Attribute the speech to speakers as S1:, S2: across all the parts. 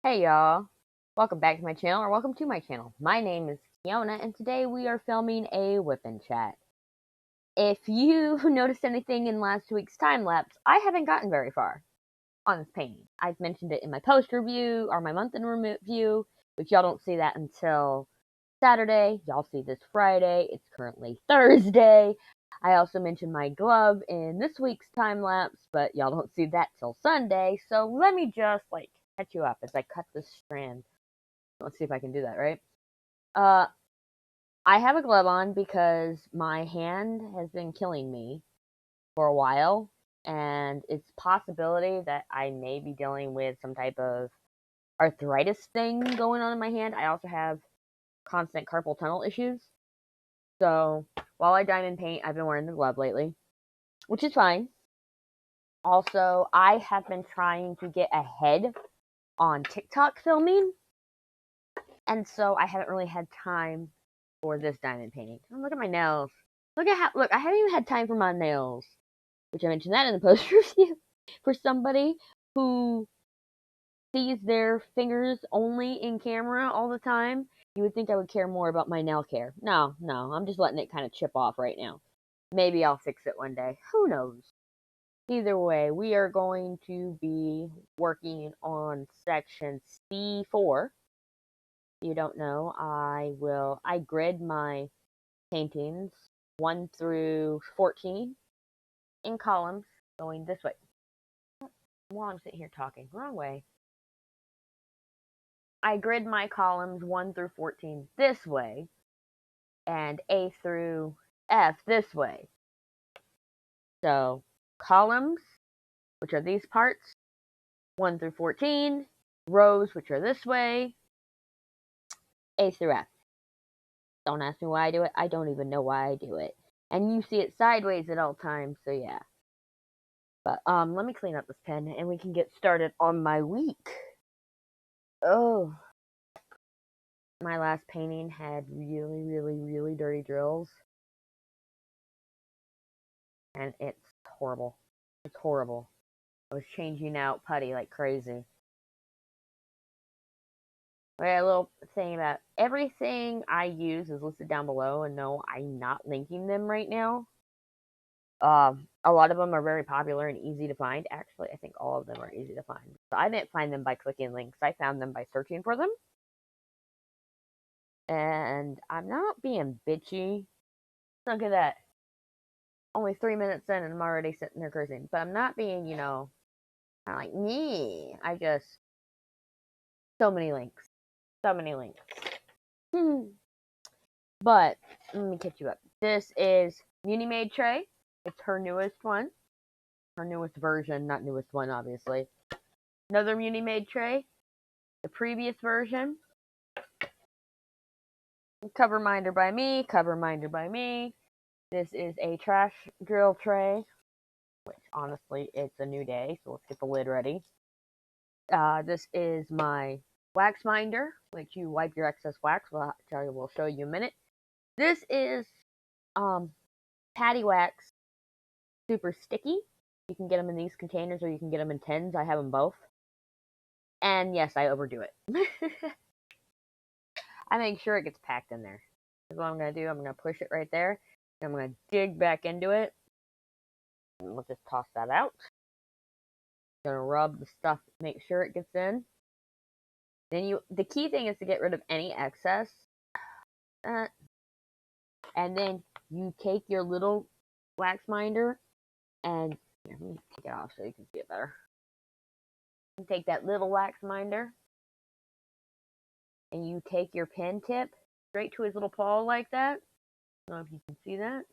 S1: Hey y'all, welcome back to my channel, or welcome to my channel. My name is Keona, and today we are filming a WIP Chat. If you noticed anything in last week's time-lapse, I haven't gotten very far on this painting. I've mentioned it in my post review, or my month in review, but y'all don't see that until Saturday. Y'all see this Friday. It's currently Thursday. I also mentioned my glove in this week's time-lapse, but y'all don't see that till Sunday, so let me just, catch you up as I cut this strand. Let's see if I can do that, right? I have a glove on because my hand has been killing me for a while, and it's possibility that I may be dealing with some type of arthritis thing going on in my hand. I also have constant carpal tunnel issues. So, while I diamond paint, I've been wearing the glove lately, which is fine. Also, I have been trying to get ahead on TikTok filming, and so I haven't really had time for this diamond painting. Oh, look at my nails. Look, I haven't even had time for my nails, which I mentioned that in the post review. For somebody who sees their fingers only in camera all the time, you would think I would care more about my nail care. No, I'm just letting it kind of chip off right now. Maybe I'll fix it one day. Who knows? Either way, we are going to be working on section C4. If you don't know, I grid my paintings 1 through 14 in columns going this way. While I'm sitting here talking, wrong way. I grid my columns 1 through 14 this way, and A through F this way. So, columns, which are these parts, 1 through 14, rows, which are this way, A through F. Don't ask me why I do it. I don't even know why I do it. And you see it sideways at all times, so yeah. But, let me clean up this pen, and we can get started on my week. Oh. My last painting had really dirty drills. And it's horrible. It's horrible. I was changing out putty like crazy. Okay, a little thing about everything I use is listed down below, and no, I'm not linking them right now. A lot of them are very popular and easy to find. Actually, I think all of them are easy to find. So I didn't find them by clicking links. I found them by searching for them. And I'm not being bitchy. Look at that. Only 3 minutes in and I'm already sitting there cursing. But I'm not being, kind of like, me. So many links. So many links. But, let me catch you up. This is Munimade tray. It's her newest one. Her newest version, not newest one, obviously. Another Munimade tray. The previous version. Cover minder by me. Cover minder by me. This is a trash drill tray. Which, honestly, it's a new day. So, let's get the lid ready. This is my wax minder, which you wipe your excess wax, which I will show you in a minute. This is PaddyWaxx Super Sticky. You can get them in these containers or you can get them in tins. I have them both. And yes, I overdo it. I make sure it gets packed in there. That's what I'm going to do. I'm going to push it right there. And I'm going to dig back into it. And we'll just toss that out. I'm going to rub the stuff, make sure it gets in. Then the key thing is to get rid of any excess. And then you take your little wax minder and here, let me take it off so you can see it better. You take that little wax minder and you take your pen tip straight to his little paw like that. I don't know if you can see that.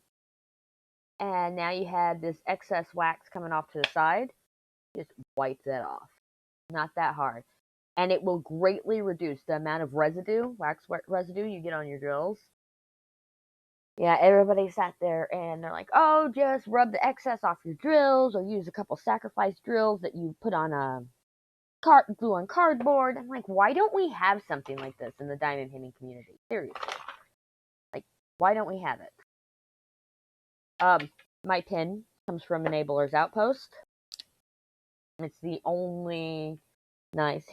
S1: And now you have this excess wax coming off to the side. Just wipe that off. Not that hard. And it will greatly reduce the amount of residue, wax residue you get on your drills. Yeah, everybody sat there and they're like, oh, just rub the excess off your drills or use a couple sacrifice drills that you put on glue on cardboard. I'm like, why don't we have something like this in the diamond painting community? Seriously. Like, why don't we have it? My pin comes from Enabler's Outpost. It's the only nice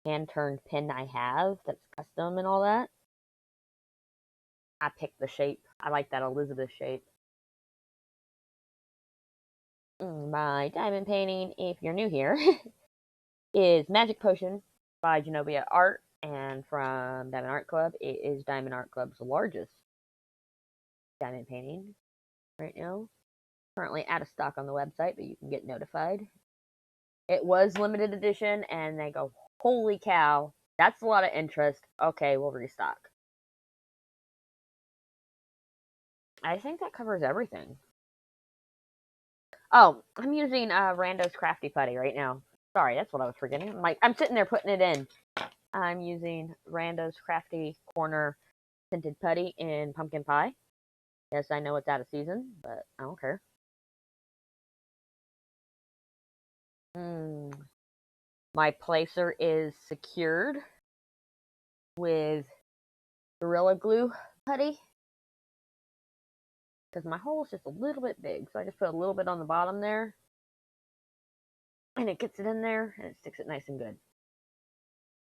S1: hand-turned pin I have that's custom and all that. I picked the shape. I like that Elizabeth shape. My diamond painting, if you're new here, is Magic Potion by Jenoviya Art, and from Diamond Art Club. It is Diamond Art Club's largest diamond painting right now. Currently out of stock on the website, but you can get notified. It was limited edition, and they go, holy cow, that's a lot of interest. Okay, we'll restock. I think that covers everything. Oh, I'm using Randa's Crafty Putty right now. Sorry, that's what I was forgetting. I'm sitting there putting it in. I'm using Randa's Crafty Corner Scented Putty in Pumpkin Pie. Yes, I know it's out of season, but I don't care. My placer is secured with Gorilla Glue putty because my hole is just a little bit big, so I just put a little bit on the bottom there, and it gets it in there, and it sticks it nice and good.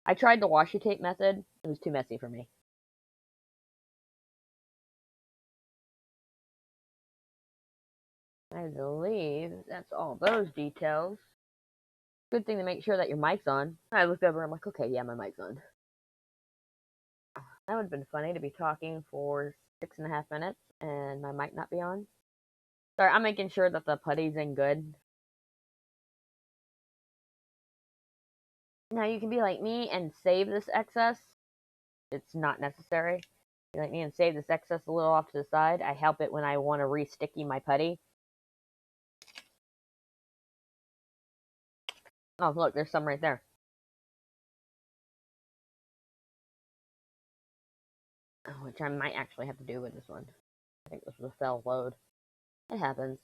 S1: I tried the washi tape method. It was too messy for me. I believe that's all those details. Good thing to make sure that your mic's on. I looked over, I'm like, okay, yeah, my mic's on. That would have been funny to be talking for 6.5 minutes and my mic not be on. Sorry, I'm making sure that the putty's in good. Now, you can be like me and save this excess. It's not necessary. Be like me and save this excess a little off to the side. I help it when I want to re-sticky my putty. Oh, look, there's some right there. Which I might actually have to do with this one. I think this was a fail load. It happens.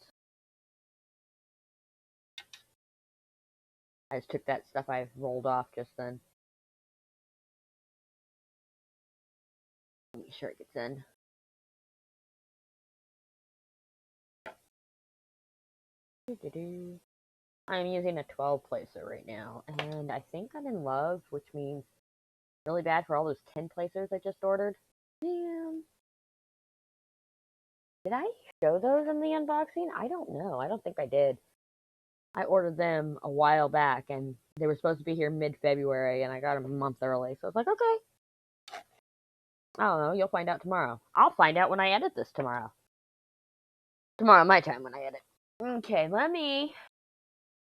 S1: I just took that stuff I rolled off just then. Make sure it gets in. I'm using a 12 placer right now, and I think I'm in love, which means really bad for all those 10 placers I just ordered. Damn. Did I show those in the unboxing? I don't know. I don't think I did. I ordered them a while back, and they were supposed to be here mid-February, and I got them a month early, so I was like, okay. I don't know. You'll find out tomorrow. I'll find out when I edit this tomorrow. Tomorrow, my time, when I edit. Okay, let me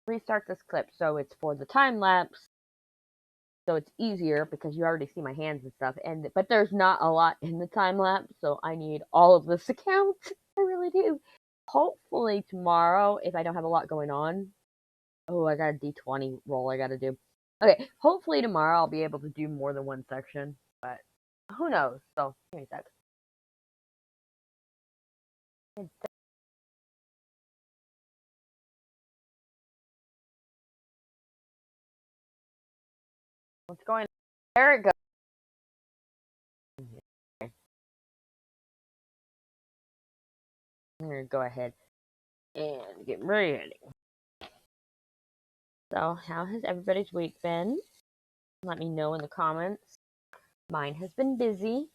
S1: restart this clip so it's for the time lapse, so it's easier because you already see my hands and stuff, but there's not a lot in the time lapse, so I need all of this to count. I really do. Hopefully tomorrow, if I don't have a lot going on. Oh, I got a D20 roll I gotta do. Okay, hopefully tomorrow I'll be able to do more than one section, but who knows? So, give me a sec. What's going on? There it goes. I'm gonna go ahead and get ready. So, how has everybody's week been? Let me know in the comments. Mine has been busy.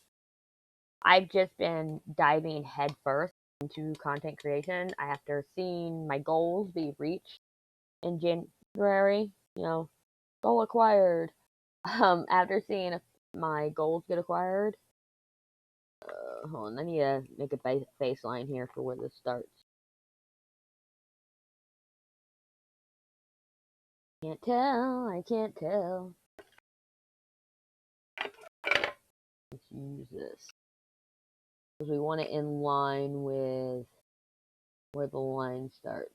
S1: I've just been diving headfirst into content creation after seeing my goals be reached in January. You know, goal acquired. After seeing my goals get acquired, hold on, I need to make a baseline here for where this starts. Can't tell, I can't tell. Let's use this. Because we want it in line with where the line starts.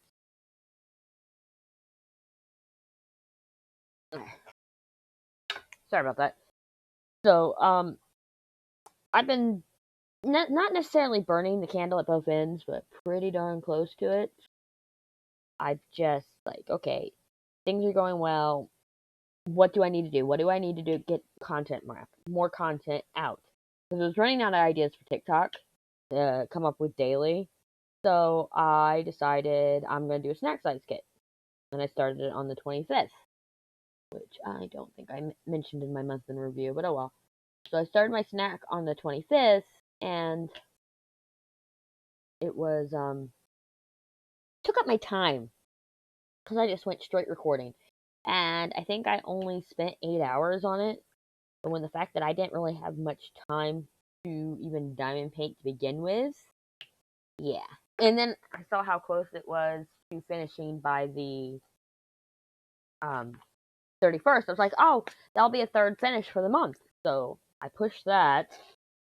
S1: Sorry about that. So, I've been not necessarily burning the candle at both ends, but pretty darn close to it. I've just, like, okay, things are going well. What do I need to do? What do I need to do to get more content out? Because I was running out of ideas for TikTok to come up with daily. So I decided I'm going to do a snack size kit. And I started it on the 25th. which I don't think I mentioned in my month in review, but oh well. So I started my snack on the 25th, and it was, took up my time, because I just went straight recording. And I think I only spent 8 hours on it, but when the fact that I didn't really have much time to even diamond paint to begin with, yeah. And then I saw how close it was to finishing by the 31st. I was like, oh, that'll be a third finish for the month. So I pushed that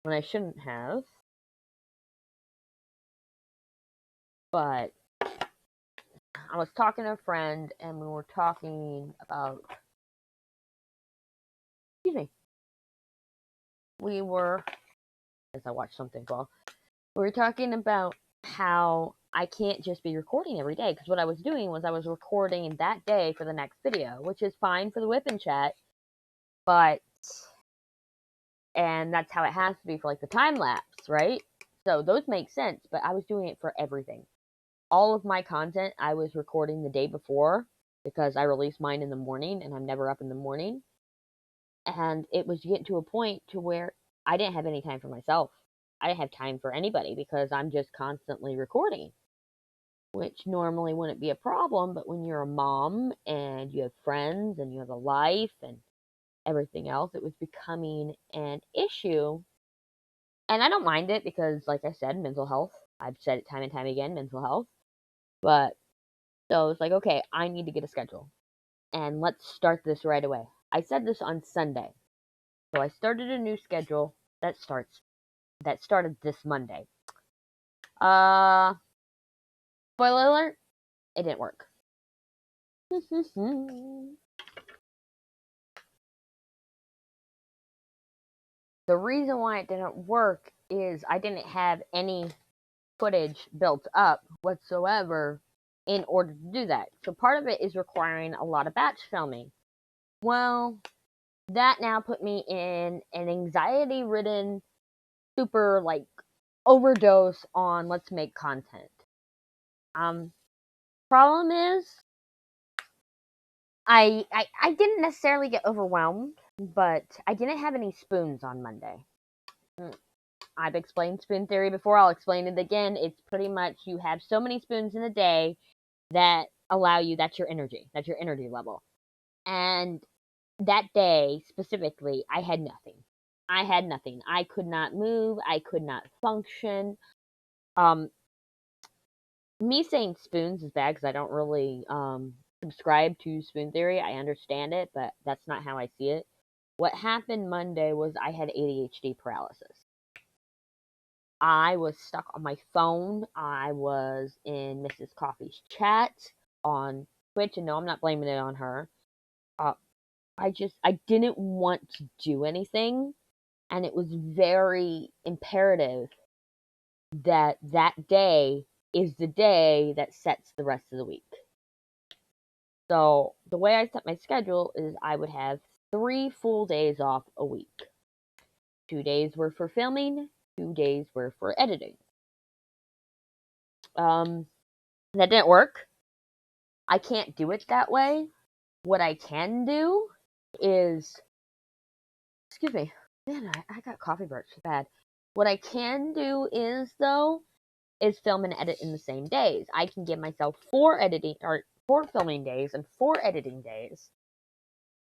S1: when I shouldn't have. But I was talking to a friend, and we were talking about, excuse me, as I watched something fall, we were talking about how I can't just be recording every day, because what I was doing was I was recording that day for the next video, which is fine for the WIP Chat, and that's how it has to be for like the time lapse, right? So those make sense, but I was doing it for everything. All of my content I was recording the day before, because I release mine in the morning and I'm never up in the morning. And it was getting to a point to where I didn't have any time for myself. I didn't have time for anybody because I'm just constantly recording, which normally wouldn't be a problem, but when you're a mom and you have friends and you have a life and everything else, it was becoming an issue. And I don't mind it because, like I said, mental health. I've said it time and time again, mental health. But so it's like, okay, I need to get a schedule. And let's start this right away. I said this on Sunday. So I started a new schedule that started this Monday. Spoiler alert, it didn't work. The reason why it didn't work is I didn't have any footage built up whatsoever in order to do that. So part of it is requiring a lot of batch filming. Well, that now put me in an anxiety-ridden, super, like, overdose on let's make content. Problem is, I didn't necessarily get overwhelmed, but I didn't have any spoons on Monday. I've explained spoon theory before, I'll explain it again. It's pretty much you have so many spoons in a day that allow you, that's your energy level. And that day, specifically, I had nothing. I could not move, I could not function. Me saying spoons is bad because I don't really, subscribe to spoon theory. I understand it, but that's not how I see it. What happened Monday was I had ADHD paralysis. I was stuck on my phone. I was in Mrs. Coffee's chat on Twitch, and no, I'm not blaming it on her. I didn't want to do anything, and it was very imperative that that day is the day that sets the rest of the week. So the way I set my schedule is I would have 3 full days off a week. 2 days were for filming, 2 days were for editing. That didn't work. I can't do it that way. What I can do is, excuse me, man, I got coffee burps bad. What I can do is, though, is film and edit in the same days. I can give myself 4 filming days and 4 editing days.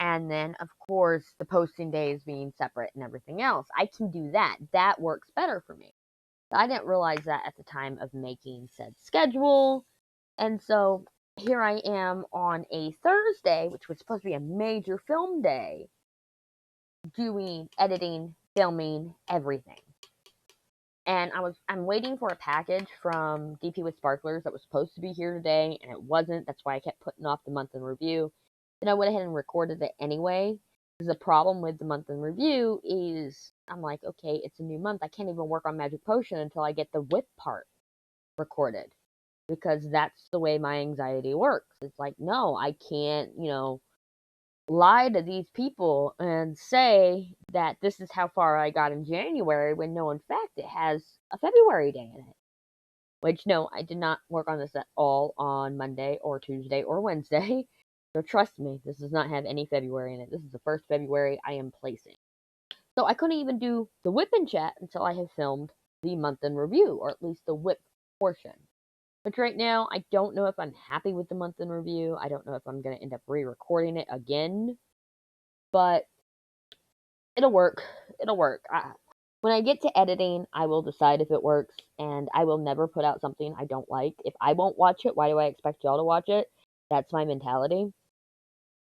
S1: And then, of course, the posting days being separate and everything else. I can do that. That works better for me. I didn't realize that at the time of making said schedule. And so here I am on a Thursday, which was supposed to be a major film day, doing editing, filming, everything. And I'm waiting for a package from DP with Sparklers that was supposed to be here today, and it wasn't. That's why I kept putting off the month in review. Then I went ahead and recorded it anyway. Because the problem with the month in review is, I'm like, okay, it's a new month. I can't even work on Magic Potion until I get the WIP part recorded. Because that's the way my anxiety works. It's like, no, I can't, lie to these people and say that this is how far I got in January when no, in fact, it has a February day in it. Which, no, I did not work on this at all on Monday or Tuesday or Wednesday So trust me, this does not have any February in it. This is the first February I am placing. So I couldn't even do the WIP Chat until I have filmed the month in review, or at least the WIP portion. But right now, I don't know if I'm happy with the month in review. I don't know if I'm going to end up re-recording it again. But it'll work. It'll work. When I get to editing, I will decide if it works, and I will never put out something I don't like. If I won't watch it, why do I expect y'all to watch it? That's my mentality.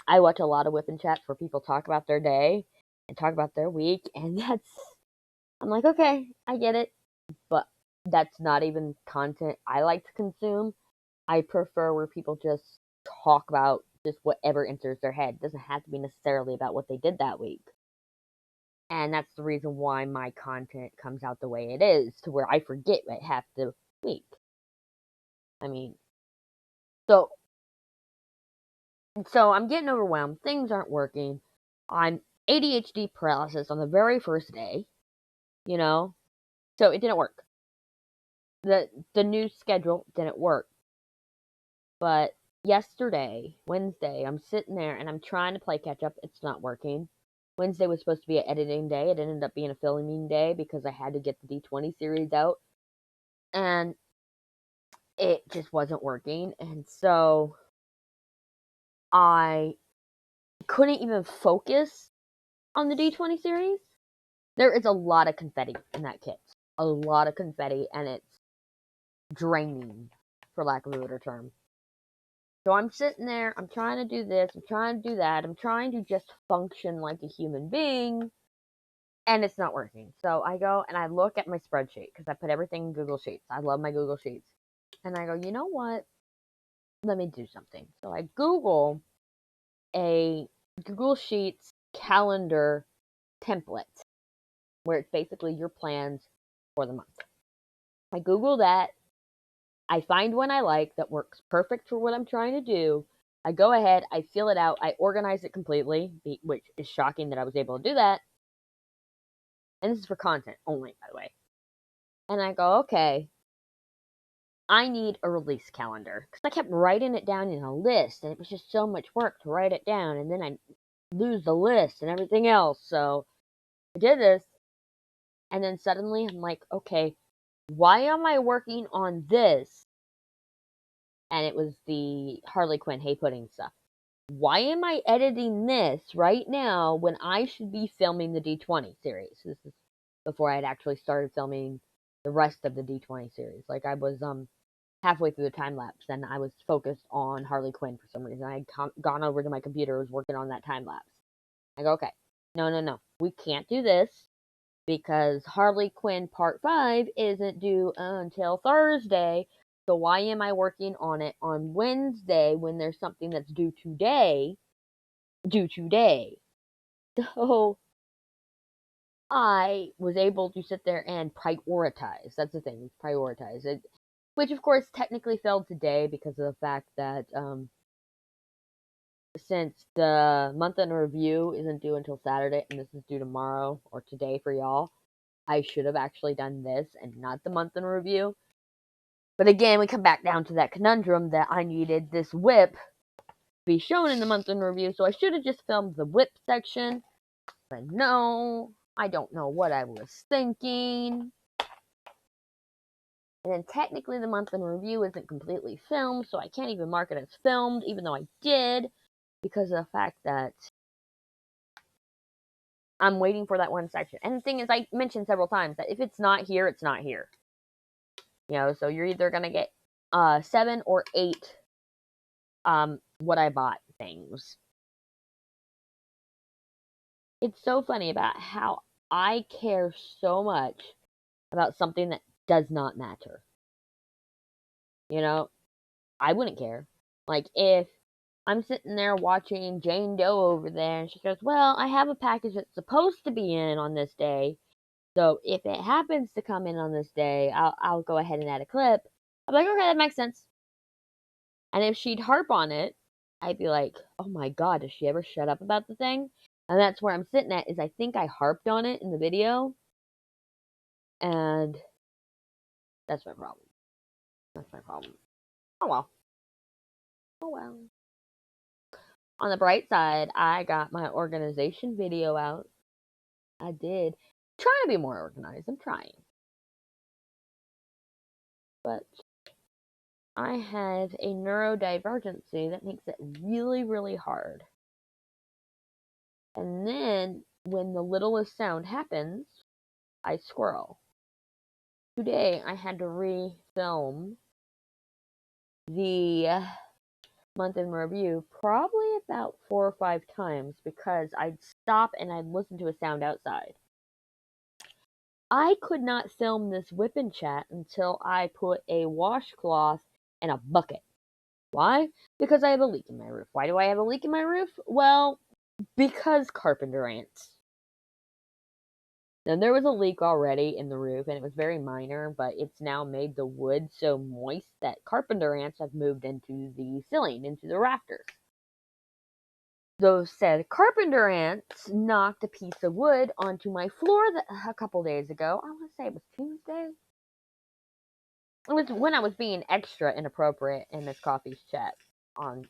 S1: I watch a lot of WIP Chats where people talk about their day and talk about their week, and I'm like, okay, I get it, but that's not even content I like to consume. I prefer where people just talk about just whatever enters their head. It doesn't have to be necessarily about what they did that week. And that's the reason why my content comes out the way it is, to where I forget it half the week. I mean, so I'm getting overwhelmed. Things aren't working. I'm ADHD paralysis on the very first day, you know? So it didn't work. The new schedule didn't work. But yesterday, Wednesday, I'm sitting there and I'm trying to play catch up. It's not working. Wednesday was supposed to be an editing day. It ended up being a filming day because I had to get the D20 series out. And it just wasn't working. And so I couldn't even focus on the D20 series. There is a lot of confetti in that kit. A lot of confetti, and it's draining, for lack of a better term. So I'm sitting there, I'm trying to do this, I'm trying to do that, I'm trying to just function like a human being, and it's not working. So I go and I look at my spreadsheet, because I put everything in Google Sheets. I love my Google Sheets. And I go, you know what? Let me do something. So I Google a Google Sheets calendar template, where it's basically your plans for the month. I Google that. I find one I like that works perfect for what I'm trying to do. I go ahead, I fill it out, I organize it completely, which is shocking that I was able to do that. And this is for content only, by the way. And I go, okay, I need a release calendar. Because I kept writing it down in a list, and it was just so much work to write it down, and then I lose the list and everything else. So I did this, and then suddenly I'm like, okay, why am I working on this? And it was the Harley Quinn Hey Pudding stuff. Why am I editing this right now when I should be filming the D20 series? This is before I had actually started filming the rest of the D20 series. Like, I was halfway through the time lapse, and I was focused on Harley Quinn for some reason. I had gone over to my computer, was working on that time lapse. I go, okay, no, we can't do this, because Harley Quinn Part 5 isn't due until Thursday. So why am I working on it on Wednesday when there's something that's due today? So I was able to sit there and prioritize. That's the thing, prioritize it. Which, of course, technically failed today because of the fact that since the month in review isn't due until Saturday, and this is due tomorrow or today for y'all, I should have actually done this and not the month in review. But again, we come back down to that conundrum that I needed this WIP to be shown in the month in review, so I should have just filmed the WIP section. But no, I don't know what I was thinking. And then technically the month in review isn't completely filmed, so I can't even mark it as filmed, even though I did, because of the fact that I'm waiting for that one section. And the thing is, I mentioned several times that if it's not here, it's not here. You know, so you're either gonna get 7 or 8 what I bought things. It's so funny about how I care so much about something that does not matter. You know, I wouldn't care. Like, if I'm sitting there watching Jane Doe over there, and she goes, well, I have a package that's supposed to be in on this day, so if it happens to come in on this day, I'll go ahead and add a clip. I'm like, okay, that makes sense. And if she'd harp on it, I'd be like, oh my god, does she ever shut up about the thing? And that's where I'm sitting at, is I think I harped on it in the video, and that's my problem. That's my problem. Oh well. Oh well. On the bright side, I got my organization video out. I did. Trying to be more organized. I'm trying. But I have a neurodivergency that makes it really, really hard. And then, when the littlest sound happens, I squirrel. Today, I had to re-film the month in review probably about 4 or 5 times because I'd stop and I'd listen to a sound outside. I could not film this WIP Chat until I put a washcloth in a bucket. Why? Because I have a leak in my roof. Why do I have a leak in my roof? Well, because carpenter ants. Now, there was a leak already in the roof, and it was very minor, but it's now made the wood so moist that carpenter ants have moved into the ceiling, into the rafters. Those said carpenter ants knocked a piece of wood onto my floor a couple days ago. I want to say it was Tuesday. It was when I was being extra inappropriate in Miss Coffee's chat on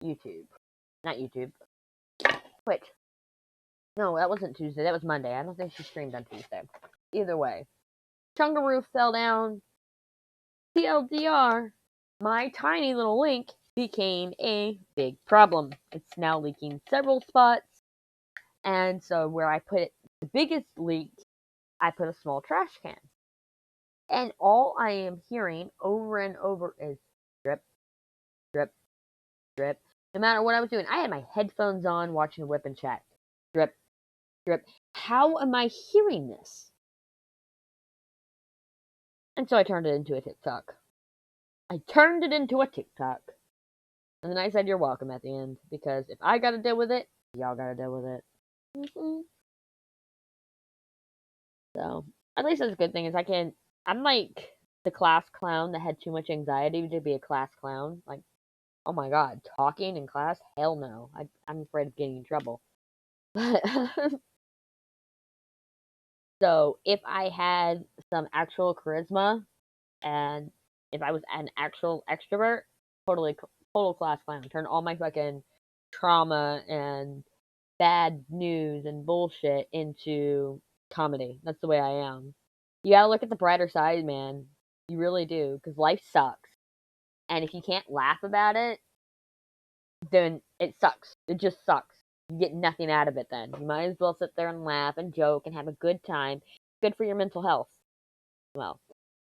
S1: YouTube. Not YouTube. Twitch. No, that wasn't Tuesday. That was Monday. I don't think she streamed on Tuesday. Either way. Chunk of roof fell down. TLDR. My tiny little link became a big problem. It's now leaking several spots. And so where I put the biggest leak, I put a small trash can. And all I am hearing over and over is drip, drip, drip. No matter what I was doing. I had my headphones on watching WIP Chat. Drip, drip. How am I hearing this? And so I turned it into a TikTok. And then I said, you're welcome at the end. Because if I gotta deal with it, y'all gotta deal with it. So, at least that's a good thing is I'm like the class clown that had too much anxiety to be a class clown. Like, oh my god, talking in class? Hell no. I'm afraid of getting in trouble. So, if I had some actual charisma, and if I was an actual extrovert, total class clown. Turn all my fucking trauma and bad news and bullshit into comedy. That's the way I am. You gotta look at the brighter side, man. You really do, because life sucks. And if you can't laugh about it, then it sucks. It just sucks. You get nothing out of it then. You might as well sit there and laugh and joke and have a good time. Good for your mental health. Well,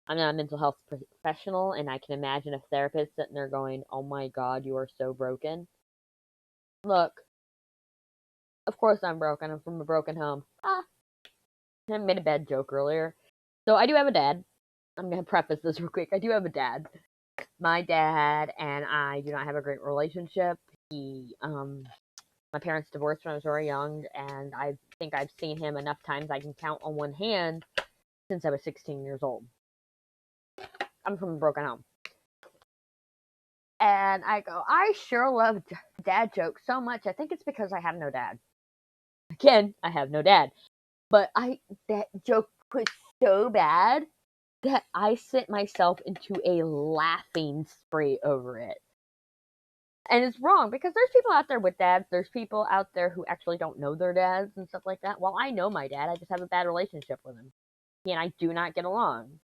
S1: I'm not a mental health professional, and I can imagine a therapist sitting there going, oh my god, you are so broken. Look, of course I'm broken. I'm from a broken home. I made a bad joke earlier. So I do have a dad. I'm going to preface this real quick. I do have a dad. My dad and I do not have a great relationship. My parents divorced when I was very young, and I think I've seen him enough times I can count on one hand since I was 16 years old. I'm from a broken home. And I go, I sure love dad jokes so much. I think it's because I have no dad. Again, I have no dad. But that joke was so bad that I sent myself into a laughing spree over it. And it's wrong, because there's people out there with dads, there's people out there who actually don't know their dads and stuff like that. Well, I know my dad, I just have a bad relationship with him. He and I do not get along.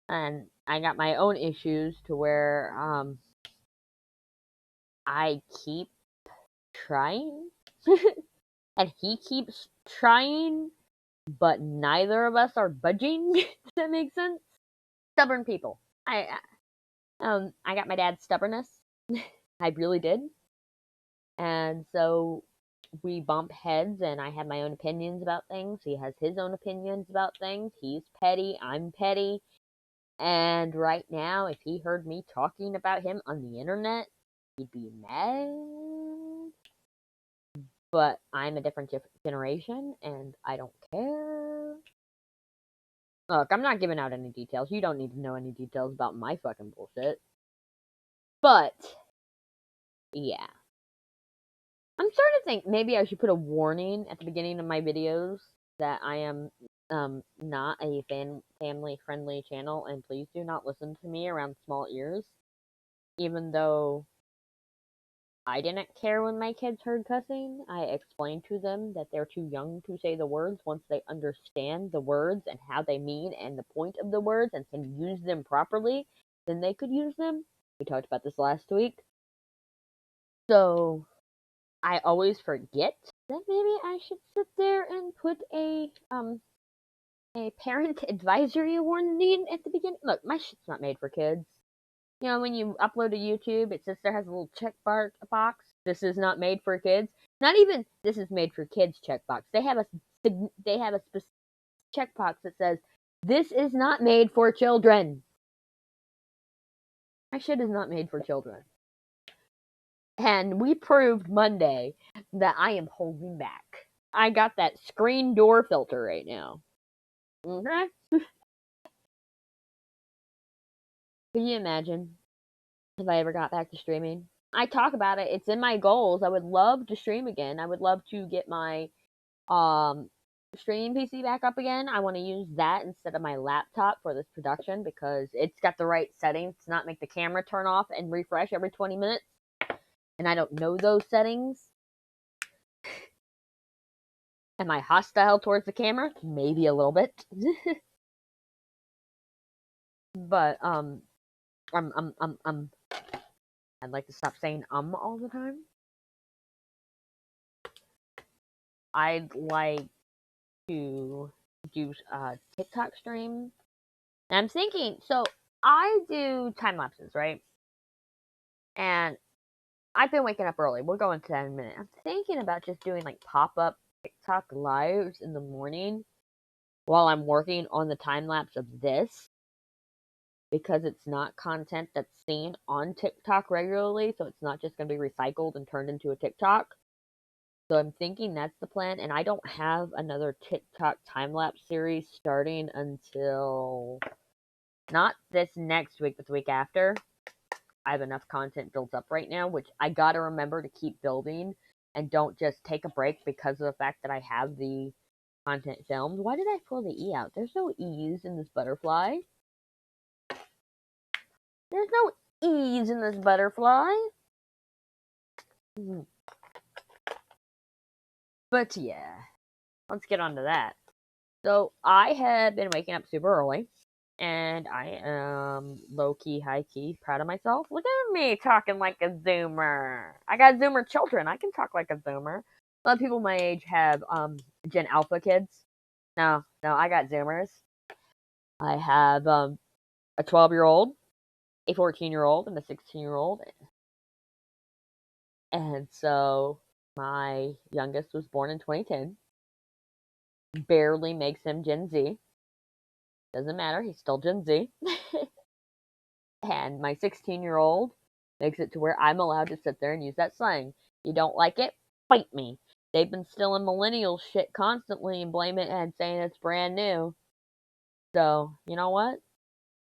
S1: And I got my own issues to where, I keep trying, and he keeps trying, but neither of us are budging, if that makes sense. Stubborn people. I got my dad's stubbornness. I really did. And so we bump heads, and I have my own opinions about things. He has his own opinions about things. He's petty. I'm petty. And right now, if he heard me talking about him on the internet, he'd be mad. But I'm a different generation, and I don't care. Look, I'm not giving out any details. You don't need to know any details about my fucking bullshit. But, yeah. I'm starting to think maybe I should put a warning at the beginning of my videos that I am not a family-friendly channel, and please do not listen to me around small ears. Even though I didn't care when my kids heard cussing. I explained to them that they're too young to say the words. Once they understand the words and how they mean and the point of the words and can use them properly, then they could use them. We talked about this last week. So I always forget that maybe I should sit there and put a parent advisory warning at the beginning. Look, my shit's not made for kids. You know, when you upload to YouTube, it says there has a little box. This is not made for kids. Not even this is made for kids checkbox. They have a specific checkbox that says this is not made for children. My shit is not made for children. And we proved Monday that I am holding back. I got that screen door filter right now. Okay? Could you imagine if I ever got back to streaming? I talk about it. It's in my goals. I would love to stream again. I would love to get my streaming PC back up again. I want to use that instead of my laptop for this production because it's got the right settings to not make the camera turn off and refresh every 20 minutes. And I don't know those settings. Am I hostile towards the camera? Maybe a little bit. But I'd like to stop saying all the time. I'd like to do TikTok stream. And I'm thinking, so I do time lapses, right? And I've been waking up early. We'll go into that in a minute. I'm thinking about just doing like pop-up TikTok lives in the morning while I'm working on the time lapse of this. Because it's not content that's seen on TikTok regularly, so it's not just going to be recycled and turned into a TikTok. So I'm thinking that's the plan, and I don't have another TikTok time-lapse series starting until not this next week, but the week after. I have enough content built up right now, which I gotta remember to keep building, and don't just take a break because of the fact that I have the content filmed. Why did I pull the E out? There's no E's in this butterfly. There's no E's in this butterfly. But yeah, let's get on to that. So I have been waking up super early, and I am low-key, high-key proud of myself. Look at me talking like a Zoomer. I got Zoomer children. I can talk like a Zoomer. A lot of people my age have Gen Alpha kids. No, I got Zoomers. I have a 12-year-old, a 14-year-old, and a 16-year-old. And so my youngest was born in 2010. Barely makes him Gen Z. Doesn't matter, he's still Gen Z. And my 16-year-old makes it to where I'm allowed to sit there and use that slang. You don't like it? Fight me. They've been stealing millennial shit constantly and blame it and saying it's brand new. So, you know what?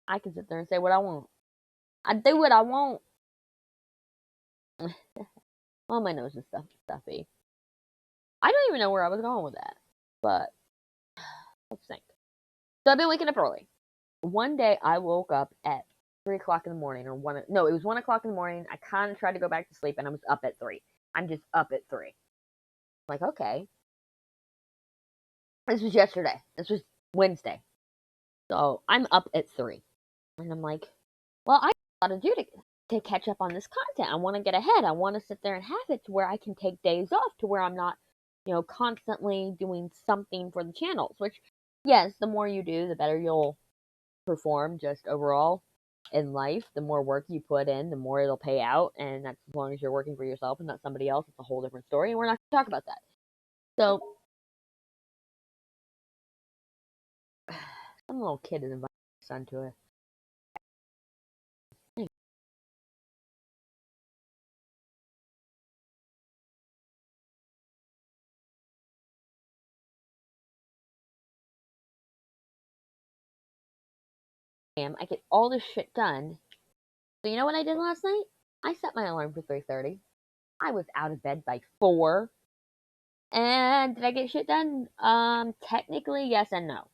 S1: I can sit there and say what I want. I do what I want. Well, my nose is stuffy. I don't even know where I was going with that. But, let's think. So I've been waking up early. One day I woke up at 3 o'clock in the morning, or it was 1 o'clock in the morning. I kind of tried to go back to sleep, and I was up at 3. I'm just up at 3. I'm like, okay. This was yesterday. This was Wednesday. So I'm up at 3. And I'm like, well, I got to do to catch up on this content. I want to get ahead. I want to sit there and have it to where I can take days off, to where I'm not, constantly doing something for the channels. Which, yes, the more you do, the better you'll perform just overall in life. The more work you put in, the more it'll pay out. And that's as long as you're working for yourself and not somebody else. It's a whole different story. And we're not going to talk about that. So, some little kid is inviting his son to it. I get all this shit done. So you know what I did last night? I set my alarm for 3:30. I was out of bed by 4. And did I get shit done? Technically yes and no.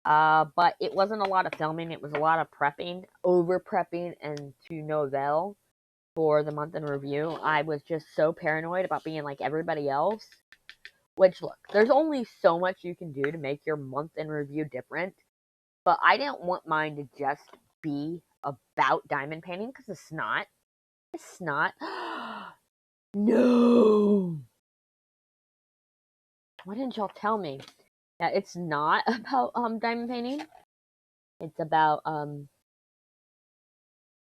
S1: But it wasn't a lot of filming. It was a lot of prepping, over prepping, and to no avail. for the month in review, I was just so paranoid about being like everybody else. Which, look, there's only so much you can do to make your month in review different. But I didn't want mine to just be about diamond painting, because it's not. It's not. No! Why didn't y'all tell me? Yeah, it's not about diamond painting. It's about what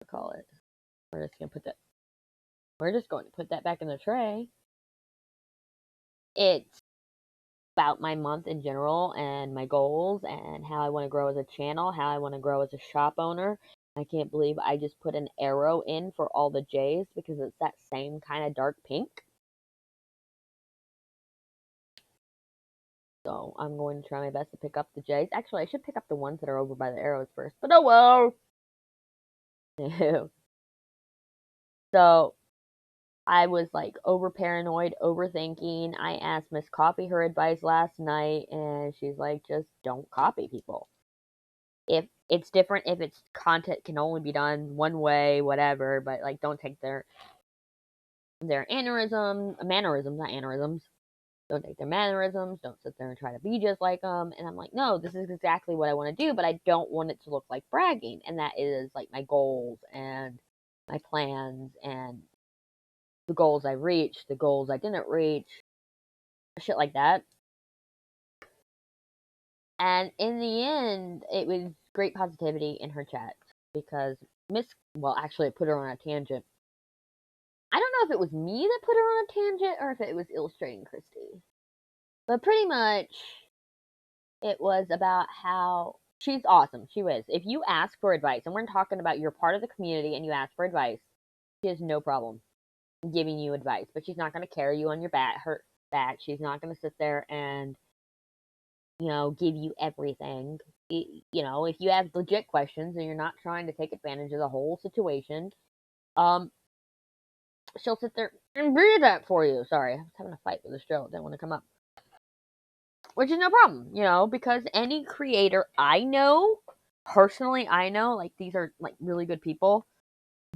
S1: call it? We're just gonna put that. We're just going to put that back in the tray. It's about my month in general and my goals and how I want to grow as a channel, how I want to grow as a shop owner. I can't believe I just put an arrow in for all the J's because it's that same kind of dark pink. So I'm going to try my best to pick up the J's. Actually, I should pick up the ones that are over by the arrows first, but oh well. So I was like over paranoid, overthinking. I asked Miss Coffee her advice last night, and she's like, just don't copy people. If it's different, if it's content can only be done one way, whatever, but like don't take their mannerisms, not aneurysms. Don't take their mannerisms. Don't sit there and try to be just like them. And I'm like, no, this is exactly what I want to do, but I don't want it to look like bragging. And that is like my goals and my plans and the goals I reached, the goals I didn't reach, shit like that. And in the end, it was great positivity in her chat because actually, it put her on a tangent. I don't know if it was me that put her on a tangent or if it was illustrating Christy. But pretty much, it was about how she's awesome. She was. If you ask for advice, and we're talking about you're part of the community and you ask for advice, she has no problem giving you advice. But she's not going to carry you on your back. She's not going to sit there and, give you everything. If you have legit questions and you're not trying to take advantage of the whole situation, she'll sit there and read that for you. Sorry, I was having a fight with this Joe. Didn't want to come up. Which is no problem, because any creator I know, personally I know, like these are like really good people,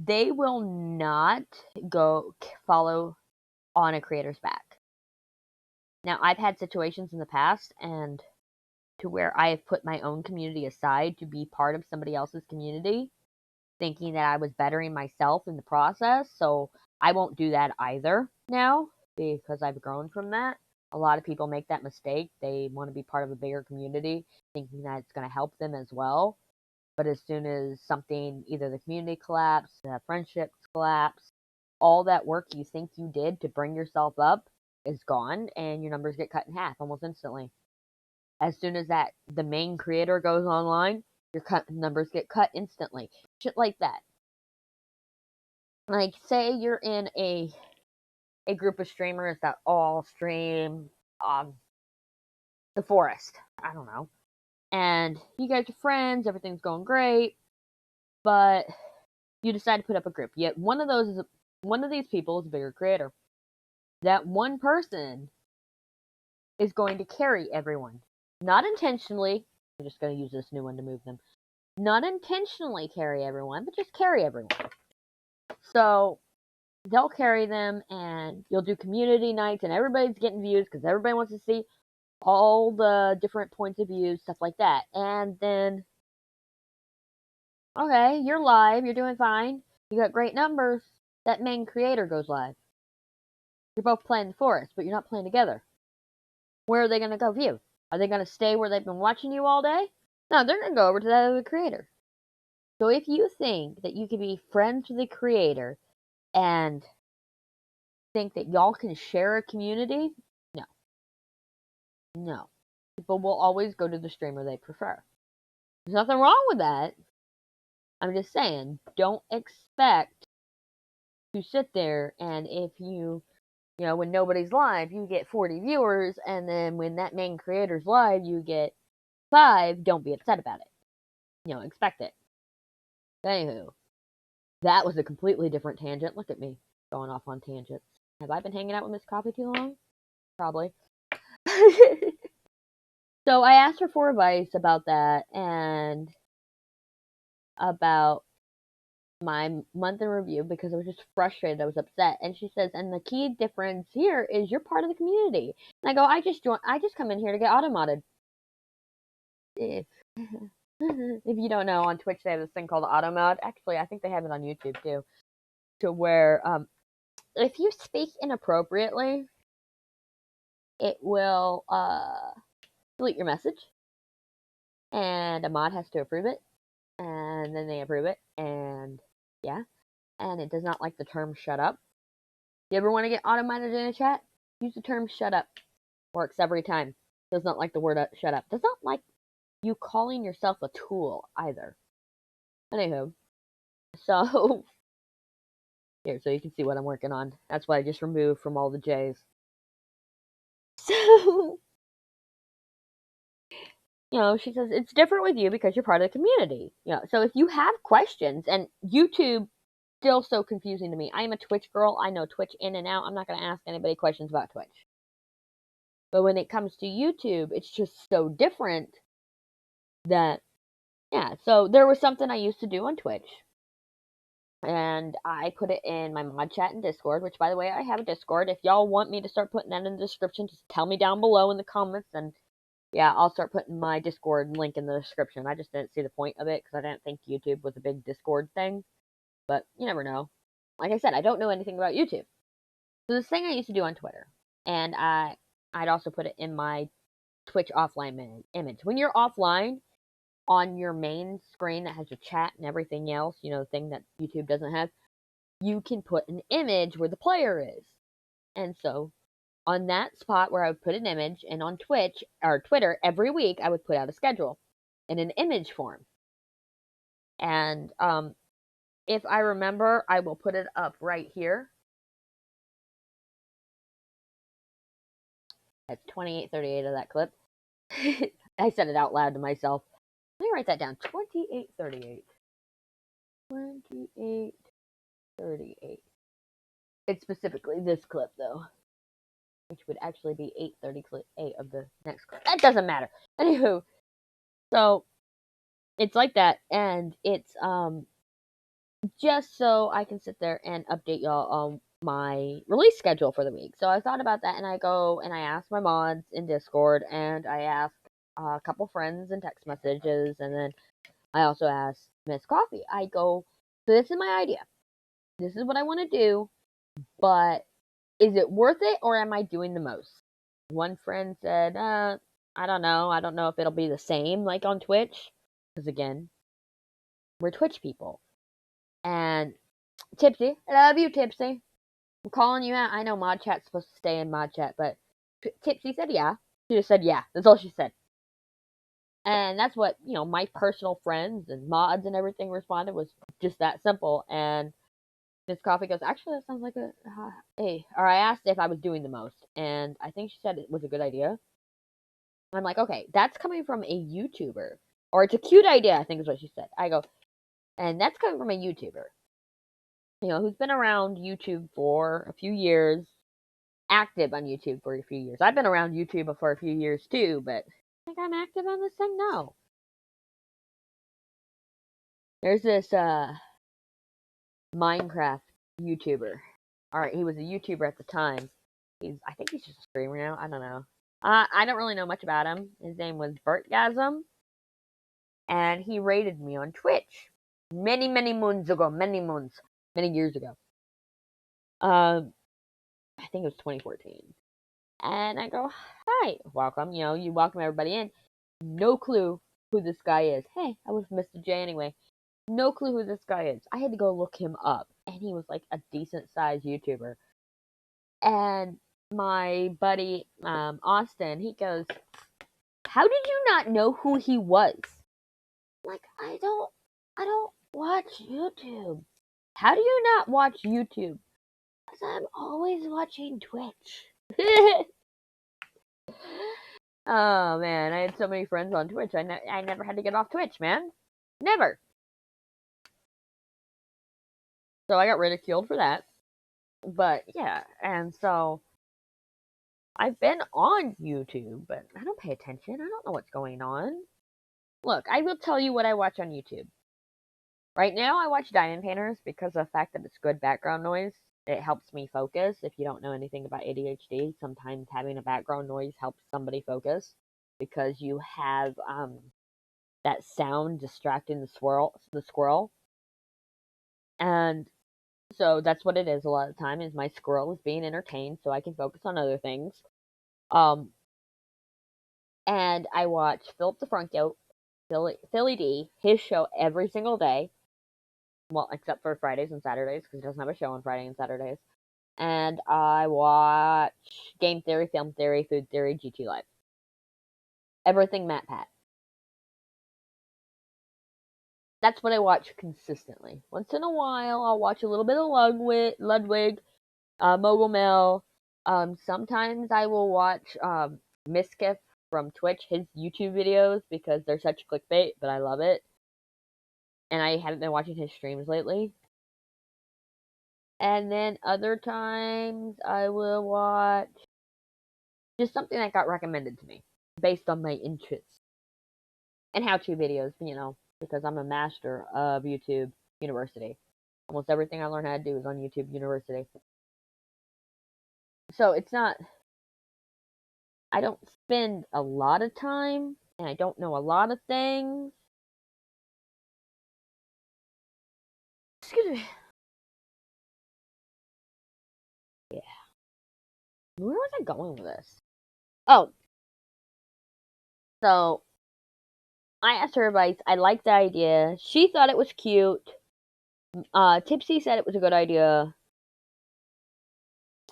S1: they will not go follow on a creator's back. Now, I've had situations in the past and to where I have put my own community aside to be part of somebody else's community, thinking that I was bettering myself in the process. So I won't do that either now because I've grown from that. A lot of people make that mistake. They want to be part of a bigger community, thinking that it's going to help them as well. But as soon as something, either the community collapse, the friendships collapse, all that work you think you did to bring yourself up is gone, and your numbers get cut in half almost instantly. As soon as the main creator goes online, your numbers get cut instantly. Shit like that. Like, say you're in a group of streamers that all stream the forest. I don't know. And you guys are friends, everything's going great, but you decide to put up a group. Yet one of these people is a bigger creator. That one person is going to carry everyone. Not intentionally. I'm just going to use this new one to move them. Not intentionally carry everyone, but just carry everyone. So they'll carry them, and you'll do community nights, and everybody's getting views because everybody wants to see all the different points of view, stuff like that. And then, okay, you're live, you're doing fine, you got great numbers. That main creator goes live. You're both playing the forest, but you're not playing together. Where are they going to go view? Are they going to stay where they've been watching you all day? No, they're going to go over to that other creator. So if you think that you can be friends with a creator and think that y'all can share a community, no. People will always go to the streamer they prefer. There's nothing wrong with that. I'm just saying, don't expect to sit there and if when nobody's live, you get 40 viewers, and then when that main creator's live, you get 5, don't be upset about it. Expect it. Anywho, that was a completely different tangent. Look at me going off on tangents. Have I been hanging out with Miss Coffee too long? Probably. So I asked her for advice about that and about my month in review because I was just frustrated. I was upset. And she says, and the key difference here is you're part of the community. And I go, I just come in here to get automodded. If if you don't know, on Twitch they have this thing called auto mod. Actually, I think they have it on YouTube too. To where if you speak inappropriately, it will delete your message. And a mod has to approve it. And then they approve it. And yeah. And it does not like the term shut up. You ever want to get automated in a chat? Use the term shut up. Works every time. Does not like the word shut up. Does not like you calling yourself a tool either. Anywho. So, here, so you can see what I'm working on. That's what I just removed from all the J's. So, you know, she says, it's different with you because you're part of the community. You know, so if you have questions, and YouTube still so confusing to me. I am a Twitch girl. I know Twitch in and out. I'm not going to ask anybody questions about Twitch. But when it comes to YouTube, it's just so different that, yeah. So there was something I used to do on Twitch. And I put it in my mod chat and Discord, which, by the way, I have a Discord. If y'all want me to start putting that in the description, just tell me down below in the comments. And, yeah, I'll start putting my Discord link in the description. I just didn't see the point of it because I didn't think YouTube was a big Discord thing. But you never know. Like I said, I don't know anything about YouTube. So this thing I used to do on Twitter. And I'd also put it in my Twitch offline image. When you're offline, on your main screen that has your chat and everything else, you know, the thing that YouTube doesn't have, you can put an image where the player is. And so, on that spot where I would put an image, and on Twitch, or Twitter, every week, I would put out a schedule in an image form. And, if I remember, I will put it up right here. That's 28:38 of that clip. I said it out loud to myself. Let me write that down. 28:38. 28:38. It's specifically this clip, though. Which would actually be 8:38 of the next clip. That doesn't matter. Anywho. So, it's like that. And it's, just so I can sit there and update y'all on my release schedule for the week. So I thought about that, and I go and I ask my mods in Discord, and I ask a couple friends in text messages, and then I also ask Miss Coffee. I go, so this is my idea. This is what I want to do, but is it worth it, or am I doing the most? One friend said, I don't know. I don't know if it'll be the same like on Twitch, because again, we're Twitch people. And Tipsy, I love you, Tipsy. I'm calling you out. I know mod chat's supposed to stay in mod chat, but Tipsy said yeah. She just said yeah. That's all she said. And that's what, you know, my personal friends and mods and everything responded was just that simple. And Miss Coffee goes, actually, that sounds like a hey. Or I asked if I was doing the most, and I think she said it was a good idea. I'm like, okay, that's coming from a YouTuber, or it's a cute idea, I think is what she said. I go, and that's coming from a YouTuber, you know, who's been around YouTube for a few years, active on YouTube for a few years. I've been around YouTube for a few years too, but I think I'm active on this thing? No. There's this Minecraft YouTuber. Alright, he was a YouTuber at the time. I think he's just a streamer now. I don't know. I don't really know much about him. His name was Bertgasm. And he raided me on Twitch. Many moons ago. Many years ago. I think it was 2014. And I go, hi, welcome. You know, you welcome everybody in. No clue who this guy is. Hey, I was Mr. J anyway. No clue who this guy is. I had to go look him up. And he was like a decent sized YouTuber. And my buddy, Austin, he goes, how did you not know who he was? I'm like, I don't watch YouTube. How do you not watch YouTube? Because I'm always watching Twitch. Oh man, I had so many friends on Twitch. I never had to get off Twitch, man. Never. So I got ridiculed for that. But yeah, and so I've been on YouTube, but I don't pay attention. I don't know what's going on. Look, I will tell you what I watch on YouTube. Right now, I watch Diamond Painters because of the fact that it's good background noise. It helps me focus. If you don't know anything about ADHD, sometimes having a background noise helps somebody focus because you have that sound distracting the squirrel. And so that's what it is a lot of the time is my squirrel is being entertained so I can focus on other things. And I watch Philip DeFranco, Philly D, his show every single day. Well, except for Fridays and Saturdays, because he doesn't have a show on Friday and Saturdays. And I watch Game Theory, Film Theory, Food Theory, GT Live. Everything Matt Pat. That's what I watch consistently. Once in a while, I'll watch a little bit of Ludwig, Mogul Mill. Sometimes I will watch Miskiff from Twitch, his YouTube videos, because they're such clickbait, but I love it. And I haven't been watching his streams lately. And then other times I will watch just something that got recommended to me based on my interests. And how-to videos, because I'm a master of YouTube University. Almost everything I learn how to do is on YouTube University. So it's not, I don't spend a lot of time, and I don't know a lot of things. Excuse me. Yeah. Where was I going with this? Oh. So, I asked her advice. I liked the idea. She thought it was cute. Tipsy said it was a good idea.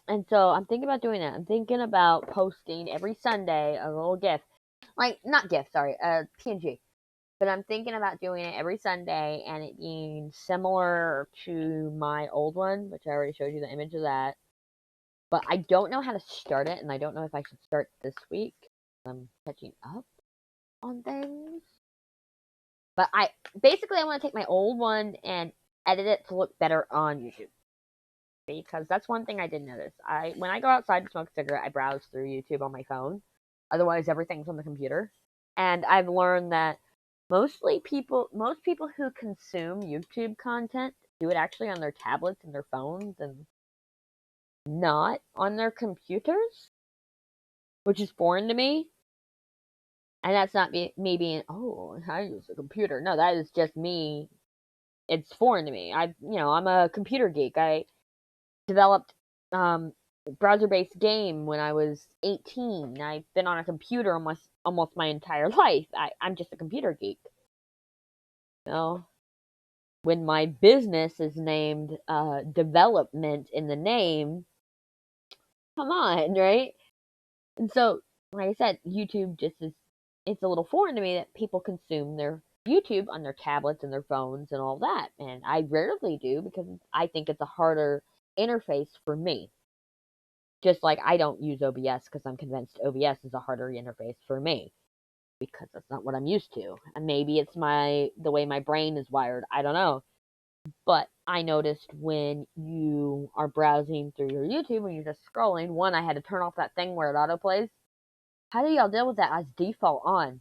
S1: And so I'm thinking about doing that. I'm thinking about posting every Sunday a little GIF. Not GIF, sorry, PNG. But I'm thinking about doing it every Sunday and it being similar to my old one, which I already showed you the image of that. But I don't know how to start it, and I don't know if I should start this week. I'm catching up on things. But I want to take my old one and edit it to look better on YouTube. Because that's one thing I did notice. When I go outside to smoke a cigarette, I browse through YouTube on my phone. Otherwise, everything's on the computer. And I've learned that most people who consume YouTube content do it actually on their tablets and their phones and not on their computers, which is foreign to me. And that's not me being, oh, I use a computer. No, that is just me. It's foreign to me. I'm a computer geek. I developed browser-based game when I was 18. I've been on a computer almost my entire life. I'm just a computer geek. When my business is named development in the name, come on, right? And so, like I said, YouTube it's a little foreign to me that people consume their YouTube on their tablets and their phones and all that. And I rarely do because I think it's a harder interface for me. Just like I don't use OBS because I'm convinced OBS is a harder interface for me because that's not what I'm used to. And maybe it's the way my brain is wired. I don't know. But I noticed when you are browsing through your YouTube, when you're just scrolling, one, I had to turn off that thing where it autoplays. How do y'all deal with that as default on?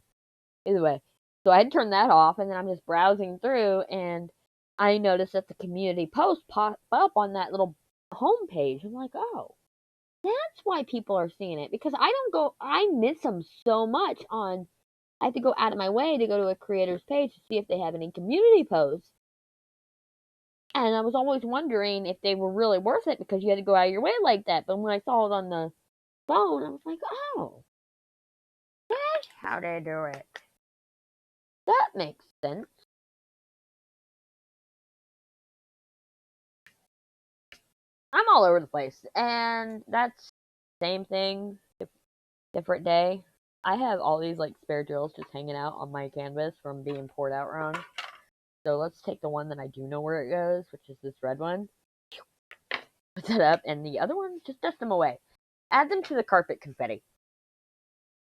S1: Either way. So I had to turn that off, and then I'm just browsing through, and I noticed that the community post popped up on that little home page. I'm like, oh, that's why people are seeing it. Because I miss them so much I have to go out of my way to go to a creator's page to see if they have any community posts. And I was always wondering if they were really worth it because you had to go out of your way like that. But when I saw it on the phone, I was like, oh, that's how they do it. That makes sense. I'm all over the place. And that's same thing, different day. I have all these spare drills just hanging out on my canvas from being poured out wrong. So let's take the one that I do know where it goes, which is this red one. Put that up, and the other ones, just dust them away. Add them to the carpet confetti.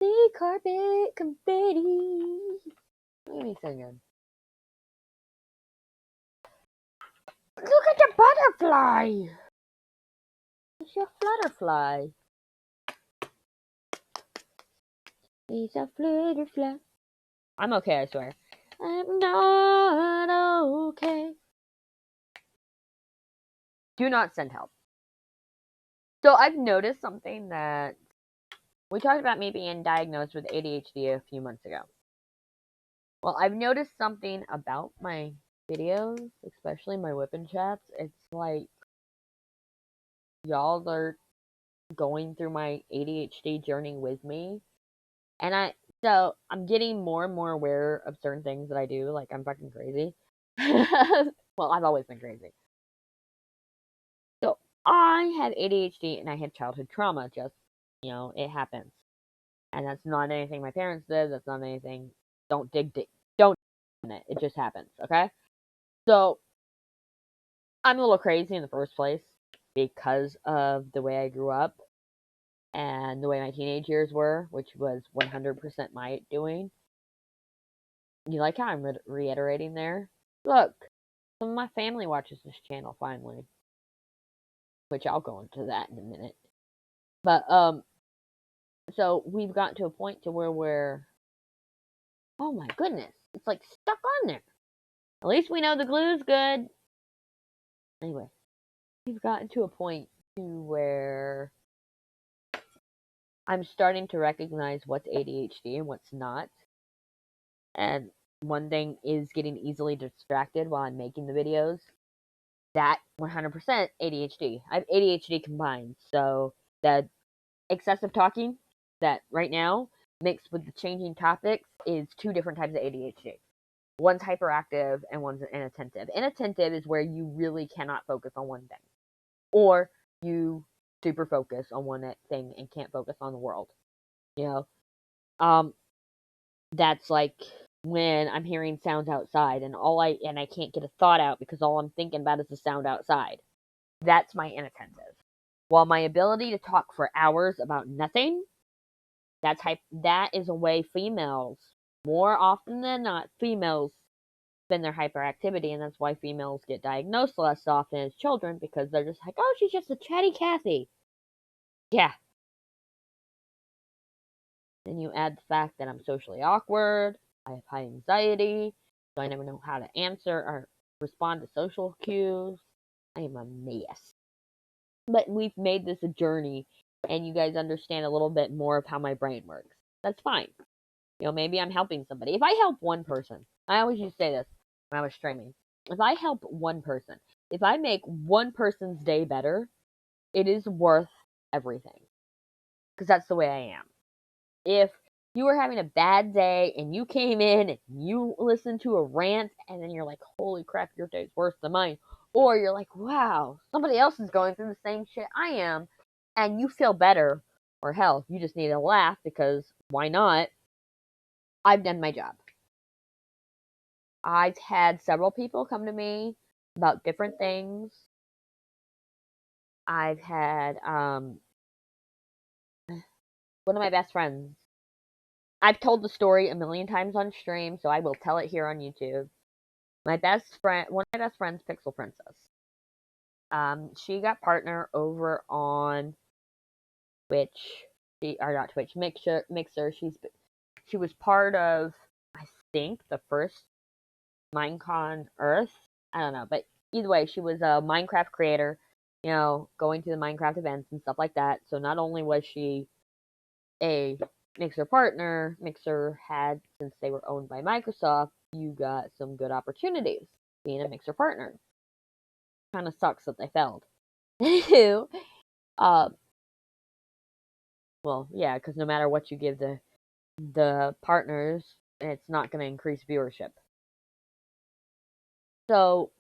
S1: The carpet confetti. Let me sing it. Look at the butterfly. It's your flutterfly. He's a flutterfly. I'm okay, I swear. I'm not okay. Do not send help. So I've noticed something that we talked about me being diagnosed with ADHD a few months ago. Well, I've noticed something about my videos, especially my WIP chats. It's like y'all are going through my ADHD journey with me. And so I'm getting more and more aware of certain things that I do. Like, I'm fucking crazy. Well, I've always been crazy. So I have ADHD and I have childhood trauma. Just, it happens. And that's not anything my parents did. That's not anything. Don't dig deep. Don't in it. It just happens. Okay. So I'm a little crazy in the first place because of the way I grew up and the way my teenage years were, which was 100% my doing. You like how I'm reiterating there? Look, some of my family watches this channel finally, which I'll go into that in a minute. But so we've gotten to a point to where we're, oh my goodness, it's like stuck on there. At least we know the glue's good. Anyway, we've gotten to a point to where I'm starting to recognize what's ADHD and what's not. And one thing is getting easily distracted while I'm making the videos. That 100% ADHD. I have ADHD combined. So the excessive talking that right now mixed with the changing topics is two different types of ADHD. One's hyperactive and one's inattentive. Inattentive is where you really cannot focus on one thing. Or you super focus on one thing and can't focus on the world. That's like when I'm hearing sounds outside and I can't get a thought out because all I'm thinking about is the sound outside. That's my inattentive. While my ability to talk for hours about nothing, that is a way females, more often than not, females spend their hyperactivity, and that's why females get diagnosed less often as children, because they're just like, oh, she's just a chatty Cathy. Yeah. Then you add the fact that I'm socially awkward, I have high anxiety, so I never know how to answer or respond to social cues. I am a mess. But we've made this a journey, and you guys understand a little bit more of how my brain works. That's fine. Maybe I'm helping somebody. If I help one person, I always used to say this when I was streaming. If I help one person, if I make one person's day better, it is worth everything. Because that's the way I am. If you were having a bad day and you came in and you listened to a rant and then you're like, holy crap, your day's worse than mine. Or you're like, wow, somebody else is going through the same shit I am, and you feel better, or hell, you just need a laugh because why not? I've done my job. I've had several people come to me about different things. I've had one of my best friends. I've told the story a million times on stream, so I will tell it here on YouTube. One of my best friends, Pixel Princess. She got partner over on Twitch, or not Twitch, Mixer. She was part of, I think, the first Minecon Earth. I don't know, but either way, she was a Minecraft creator. Going to the Minecraft events and stuff like that. So not only was she a Mixer partner, Mixer had, since they were owned by Microsoft, you got some good opportunities being a Mixer partner. Kind of sucks that they failed. Well, yeah, because no matter what you give the partners, it's not going to increase viewership. So,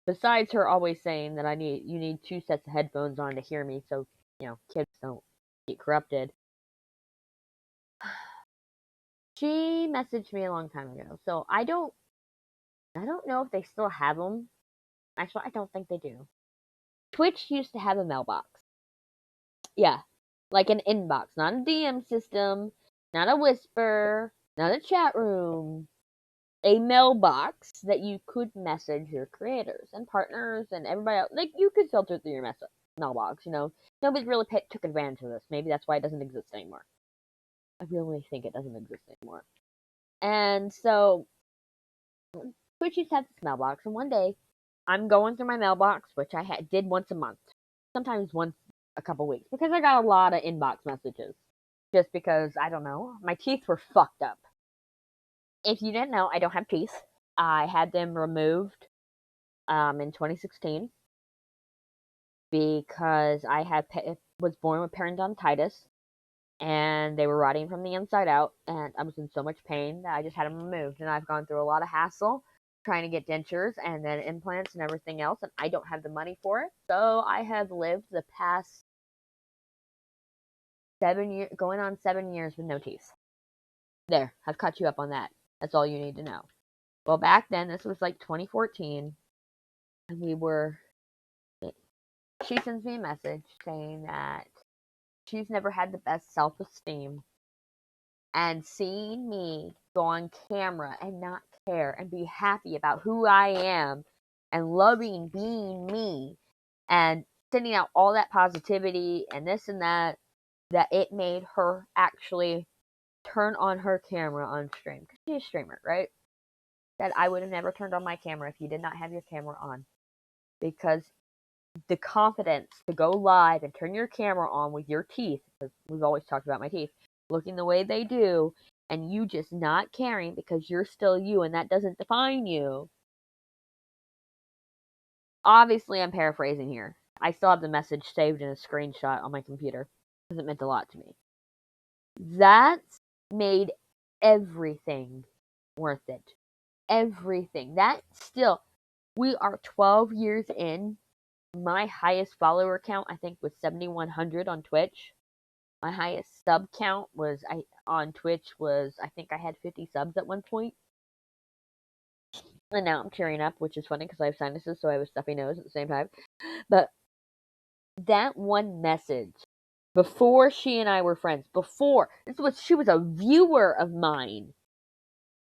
S1: besides her always saying that you need 2 sets of headphones on to hear me, so kids don't get corrupted. She messaged me a long time ago, so I don't know if they still have them. Actually, I don't think they do. Twitch used to have a mailbox. Yeah, like an inbox, not a DM system, not a whisper, not a chat room. A mailbox that you could message your creators and partners and everybody else. Like, you could filter through your mailbox, Nobody really took advantage of this. Maybe that's why it doesn't exist anymore. I really think it doesn't exist anymore. And so Twitch used to have this mailbox, and one day I'm going through my mailbox, which I did once a month, sometimes once a couple weeks, because I got a lot of inbox messages. Just because, I don't know, my teeth were fucked up. If you didn't know, I don't have teeth. I had them removed in 2016 because was born with periodontitis, and they were rotting from the inside out, and I was in so much pain that I just had them removed. And I've gone through a lot of hassle trying to get dentures and then implants and everything else, and I don't have the money for it. So I have lived the past 7 years, going on 7 years with no teeth. There, I've caught you up on that. That's all you need to know. Well, back then, this was like 2014, and she sends me a message saying that she's never had the best self-esteem, and seeing me go on camera and not care and be happy about who I am and loving being me and sending out all that positivity and this and that it made her actually turn on her camera on stream. Because she's a streamer, right? That I would have never turned on my camera if you did not have your camera on. Because the confidence to go live and turn your camera on with your teeth, because we've always talked about my teeth, looking the way they do, and you just not caring because you're still you and that doesn't define you. Obviously, I'm paraphrasing here. I still have the message saved in a screenshot on my computer because it meant a lot to me. That made everything worth it. Everything. That still, we are 12 years in. My highest follower count, I think, was 7,100 on Twitch. My highest sub count on Twitch was, I think I had 50 subs at one point. And now I'm tearing up, which is funny because I have sinuses, so I have a stuffy nose at the same time. But that one message, before she and I were friends, she was a viewer of mine.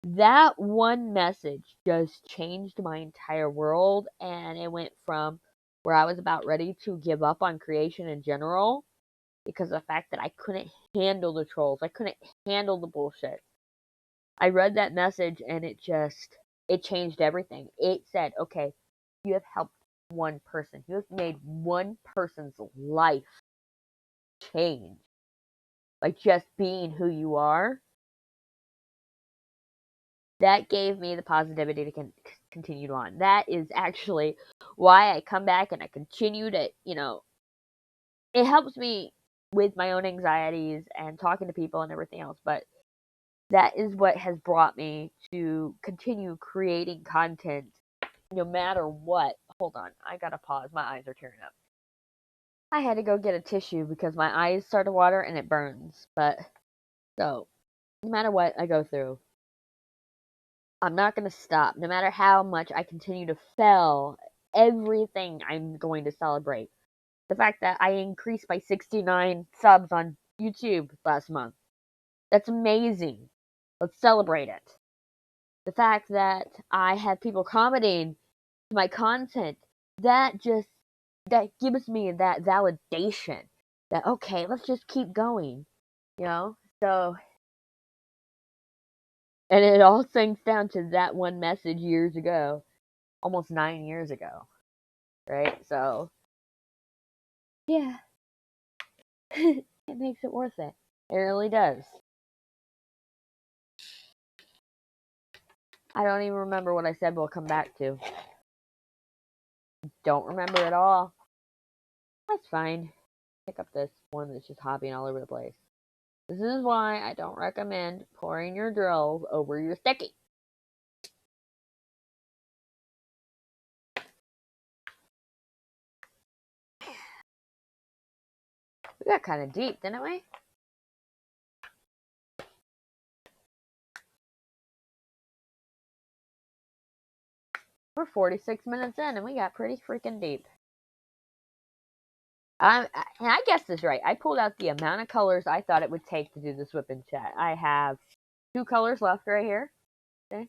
S1: That one message just changed my entire world, and it went from where I was about ready to give up on creation in general because of the fact that I couldn't handle the trolls. I couldn't handle the bullshit. I read that message and it changed everything. It said, okay, you have helped one person. You have made one person's life change by just being who you are. That gave me the positivity to continue on. That is actually why I come back and I continue to, it helps me with my own anxieties and talking to people and everything else, but that is what has brought me to continue creating content no matter what. Hold on, I gotta pause. My eyes are tearing up. I had to go get a tissue because my eyes start to water and it burns. But, so, no matter what I go through, I'm not gonna stop. No matter how much I continue to fail, everything I'm going to celebrate. The fact that I increased by 69 subs on YouTube last month. That's amazing. Let's celebrate it. The fact that I have people commenting to my content, that gives me that validation that, okay, let's just keep going, So, and it all sinks down to that one message years ago, almost 9 years ago, right? So, yeah, it makes it worth it. It really does. I don't even remember what I said we'll come back to. Don't remember at all. That's fine. Pick up this one that's just hopping all over the place. This is why I don't recommend pouring your drills over your sticky. We got kind of deep, didn't we? We're 46 minutes in and we got pretty freaking deep. And I guessed this right. I pulled out the amount of colors I thought it would take to do this WIP Chat. I have 2 colors left right here. Okay.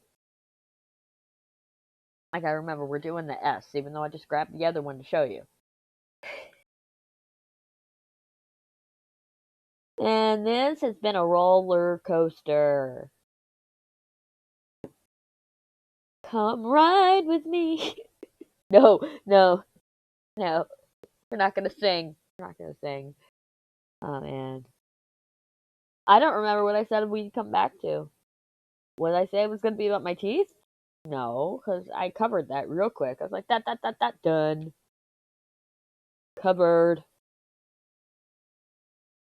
S1: I gotta remember, we're doing the S, even though I just grabbed the other one to show you. And this has been a roller coaster. Come ride with me. No, no, no. We're not gonna sing. We're not gonna sing. Oh man. I don't remember what I said we'd come back to. What did I say it was gonna be about my teeth? No, because I covered that real quick. I was like, that, done. Covered.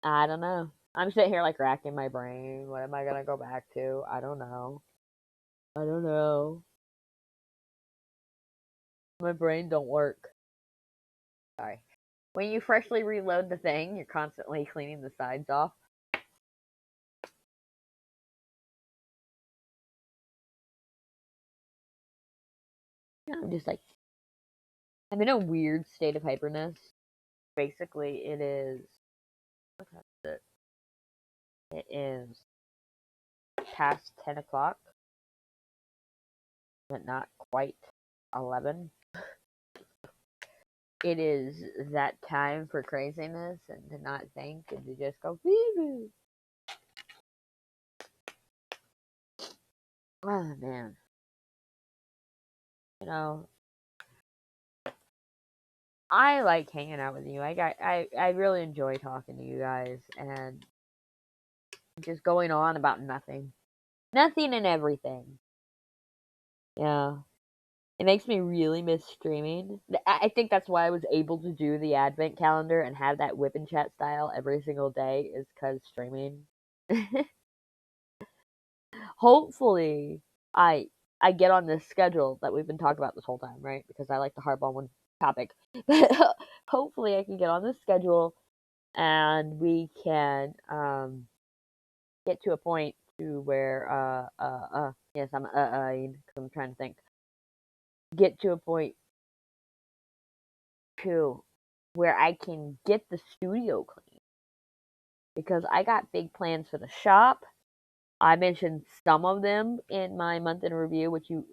S1: I don't know. I'm sitting here like racking my brain. What am I gonna go back to? I don't know. I don't know. My brain don't work. Sorry. When you freshly reload the thing, you're constantly cleaning the sides off. I'm just like, I'm in a weird state of hyperness. Basically, it is. What time is it? It is past 10 o'clock, but not quite 11. It is that time for craziness and to not think and to just go, woo. Oh, man. You know, I like hanging out with you. I really enjoy talking to you guys and just going on about nothing. Nothing and everything. Yeah. It makes me really miss streaming. I think that's why I was able to do the advent calendar and have that WIP Chat style every single day is because streaming. Hopefully, I I get on this schedule that we've been talking about this whole time, right? Because I like to harp on one topic. But hopefully, I can get on this schedule and we can get to a point to where yes, I'm trying to think. Get to a point to where I can get the studio clean because I got big plans for the shop. I mentioned some of them in my month in review, which you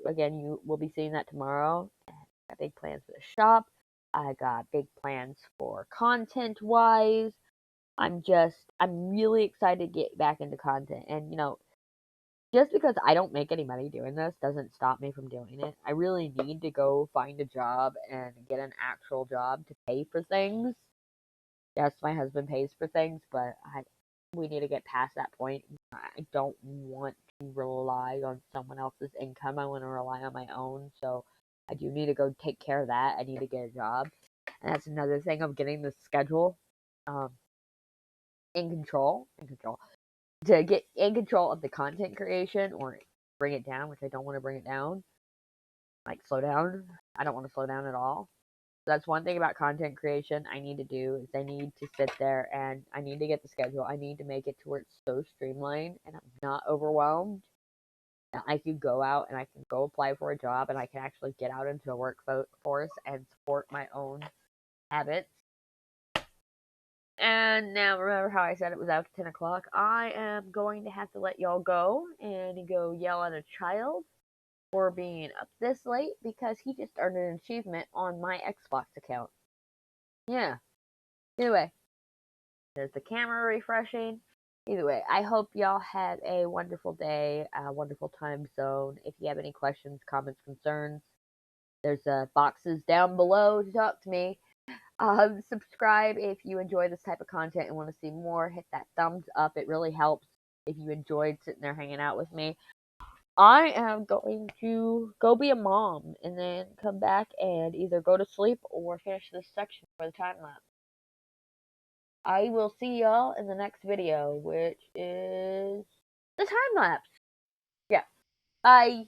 S1: will be seeing that tomorrow. I got big plans for the shop. I got big plans for content wise. I'm really excited to get back into content. And just because I don't make any money doing this doesn't stop me from doing it. I really need to go find a job and get an actual job to pay for things. Yes, my husband pays for things, but we need to get past that point. I don't want to rely on someone else's income. I want to rely on my own. So I do need to go take care of that. I need to get a job. And that's another thing of getting the schedule um, in control, to get in control of the content creation or bring it down, which I don't want to bring it down. Like slow down. I don't want to slow down at all. That's one thing about content creation I need to do is I need to sit there and I need to get the schedule. I need to make it to where it's so streamlined and I'm not overwhelmed. And I can go out and I can go apply for a job and I can actually get out into a workforce and support my own habits. And now remember how I said it was after 10 o'clock? I am going to have to let y'all go and go yell at a child for being up this late because he just earned an achievement on my Xbox account. Yeah. Anyway, there's the camera refreshing. Either way, I hope y'all have a wonderful day, a wonderful time zone. If you have any questions, comments, concerns, there's boxes down below to talk to me. Subscribe if you enjoy this type of content and want to see more. Hit that thumbs up. It really helps if you enjoyed sitting there hanging out with me. I am going to go be a mom and then come back and either go to sleep or finish this section for the time lapse. I will see y'all in the next video, which is the time lapse. Yeah. Bye.